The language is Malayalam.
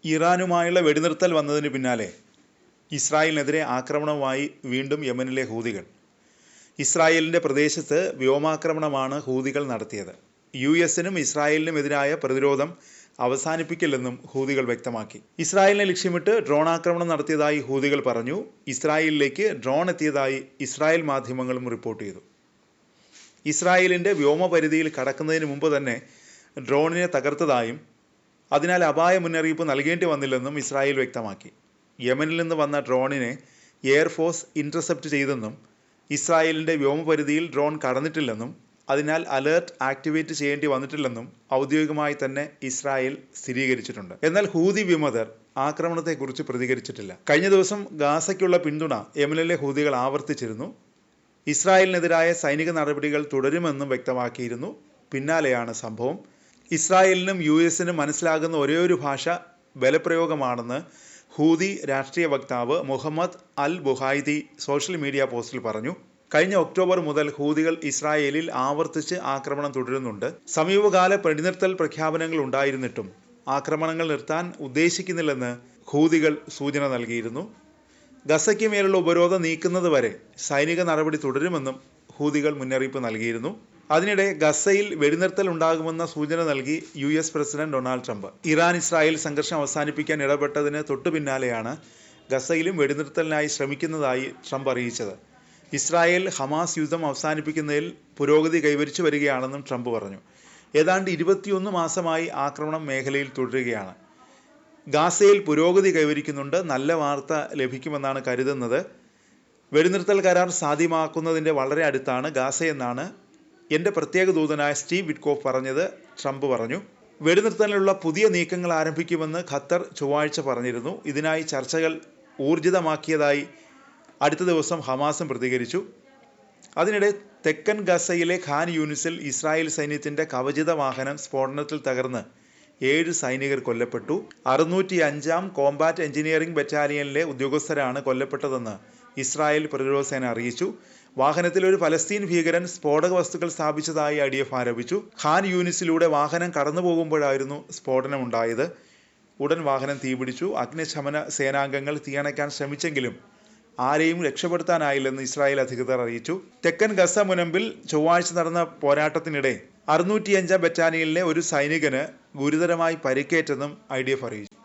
ഇറാനുമായുള്ള വെടിനിർത്തൽ വന്നതിന് പിന്നാലെ ഇസ്രായേലിനെതിരെ ആക്രമണവുമായി വീണ്ടും യമനിലെ ഹൂതികൾ. ഇസ്രായേലിൻ്റെ പ്രദേശത്ത് വ്യോമാക്രമണമാണ് ഹൂതികൾ നടത്തിയത്. യുഎസിനും ഇസ്രായേലിനും എതിരായ പ്രതിരോധം അവസാനിപ്പിക്കില്ലെന്നും ഹൂതികൾ വ്യക്തമാക്കി. ഇസ്രായേലിനെ ലക്ഷ്യമിട്ട് ഡ്രോൺ ആക്രമണം നടത്തിയതായി ഹൂതികൾ പറഞ്ഞു. ഇസ്രായേലിലേക്ക് ഡ്രോൺ എത്തിയതായി ഇസ്രായേൽ മാധ്യമങ്ങളും റിപ്പോർട്ട് ചെയ്തു. ഇസ്രായേലിൻ്റെ വ്യോമപരിധിയിൽ കടക്കുന്നതിന് മുമ്പ് തന്നെ ഡ്രോണിനെ തകർത്തതായും അതിനാൽ അപായ മുന്നറിയിപ്പ് നൽകേണ്ടി വന്നില്ലെന്നും ഇസ്രായേൽ വ്യക്തമാക്കി. യമനിൽ നിന്ന് വന്ന ഡ്രോണിനെ എയർഫോഴ്സ് ഇൻ്റർസെപ്റ്റ് ചെയ്തെന്നും ഇസ്രായേലിൻ്റെ വ്യോമപരിധിയിൽ ഡ്രോൺ കടന്നിട്ടില്ലെന്നും അതിനാൽ അലേർട്ട് ആക്ടിവേറ്റ് ചെയ്യേണ്ടി വന്നിട്ടില്ലെന്നും ഔദ്യോഗികമായി തന്നെ ഇസ്രായേൽ സ്ഥിരീകരിച്ചിട്ടുണ്ട്. എന്നാൽ ഹൂതി വിമതർ ആക്രമണത്തെക്കുറിച്ച് പ്രതികരിച്ചിട്ടില്ല. കഴിഞ്ഞ ദിവസം ഗാസയ്ക്കുള്ള പിന്തുണ യമനിലെ ഹൂതികൾ ആവർത്തിച്ചിരുന്നു. ഇസ്രായേലിനെതിരായ സൈനിക നടപടികൾ തുടരുമെന്നും വ്യക്തമാക്കിയിരുന്നു. പിന്നാലെയാണ് സംഭവം. ഇസ്രായേലിനും യുഎസിനും മനസ്സിലാകുന്ന ഒരേയൊരു ഭാഷ ബലപ്രയോഗമാണെന്ന് ഹൂതി രാഷ്ട്രീയ വക്താവ് മുഹമ്മദ് അൽ ബുഹൈദി സോഷ്യൽ മീഡിയ പോസ്റ്റിൽ പറഞ്ഞു. കഴിഞ്ഞ ഒക്ടോബർ മുതൽ ഹൂതികൾ ഇസ്രായേലിൽ ആവർത്തിച്ച് ആക്രമണം തുടരുന്നുണ്ട്. സമീപകാല വെടിനിർത്തൽ പ്രഖ്യാപനങ്ങൾ ഉണ്ടായിരുന്നിട്ടും ആക്രമണങ്ങൾ നിർത്താൻ ഉദ്ദേശിക്കുന്നില്ലെന്ന് ഹൂതികൾ സൂചന നൽകിയിരുന്നു. ഗസയ്ക്ക് മേലുള്ള ഉപരോധം നീക്കുന്നത് വരെ സൈനിക നടപടി തുടരുമെന്നും ഹൂതികൾ മുന്നറിയിപ്പ് നൽകിയിരുന്നു. അതിനിടെ ഗസയിൽ വെടിനിർത്തൽ ഉണ്ടാകുമെന്ന സൂചന നൽകി US president Donald Trump. Iran Israel സംഘർഷം അവസാനിപ്പിക്കാൻ ഇടപെട്ടതിന് തൊട്ടു പിന്നാലെയാണ് ഗസയിലും വെടിനിർത്തലിനായി ശ്രമിക്കുന്നതായി ട്രംപ് അറിയിച്ചത്. ഇസ്രായേൽ ഹമാസ് യുദ്ധം അവസാനിപ്പിക്കുന്നതിൽ പുരോഗതി കൈവരിച്ചു വരികയാണെന്നും ട്രംപ് പറഞ്ഞു. ഏതാണ്ട് 21 മാസമായി ആക്രമണം മേഖലയിൽ തുടരുകയാണ്. ഗാസയിൽ പുരോഗതി കൈവരിക്കുന്നുണ്ട്. നല്ല വാർത്ത ലഭിക്കുമെന്നാണ് കരുതുന്നത്. വെടിനിർത്തൽ കരാർ സാധ്യമാക്കുന്നതിൻ്റെ വളരെ അടുത്താണ് ഗാസയെന്നാണ് എൻ്റെ പ്രത്യേക ദൂതനായ സ്റ്റീവ് വിറ്റ്കോഫ് പറഞ്ഞത് ട്രംപ് പറഞ്ഞു. വെടിനിർത്തലിനുള്ള പുതിയ നീക്കങ്ങൾ ആരംഭിക്കുമെന്ന് ഖത്തർ ചൊവ്വാഴ്ച പറഞ്ഞിരുന്നു. ഇതിനായി ചർച്ചകൾ ഊർജിതമാക്കിയതായി അടുത്ത ദിവസം ഹമാസും പ്രതികരിച്ചു. അതിനിടെ തെക്കൻ ഗസയിലെ ഖാൻ യൂനിസിൽ ഇസ്രായേൽ സൈന്യത്തിൻ്റെ കവചിത വാഹനം സ്ഫോടനത്തിൽ തകർന്ന് 7 സൈനികർ കൊല്ലപ്പെട്ടു. 605-ാം കോംബാറ്റ് എഞ്ചിനീയറിംഗ് ബറ്റാലിയനിലെ ഉദ്യോഗസ്ഥരാണ് കൊല്ലപ്പെട്ടതെന്ന് ഇസ്രായേൽ പ്രതിരോധ സേന അറിയിച്ചു. വാഹനത്തിൽ ഒരു ഫലസ്തീൻ ഭീകരൻ സ്ഫോടക വസ്തുക്കൾ സ്ഥാപിച്ചതായി IDF ആരോപിച്ചു. ഖാൻ യൂനിസിലൂടെ വാഹനം കടന്നു പോകുമ്പോഴായിരുന്നു സ്ഫോടനമുണ്ടായത്. ഉടൻ വാഹനം തീപിടിച്ചു. അഗ്നിശമന സേനാംഗങ്ങൾ തീയണയ്ക്കാൻ ശ്രമിച്ചെങ്കിലും ആരെയും രക്ഷപ്പെടുത്താനായില്ലെന്ന് ഇസ്രായേൽ അധികൃതർ അറിയിച്ചു. തെക്കൻ ഗസ മുനമ്പിൽ ചൊവ്വാഴ്ച നടന്ന പോരാട്ടത്തിനിടെ 605-ാം ബറ്റാലിയനിലെ ഒരു സൈനികന് ഗുരുതരമായി പരിക്കേറ്റെന്നും IDF അറിയിച്ചു.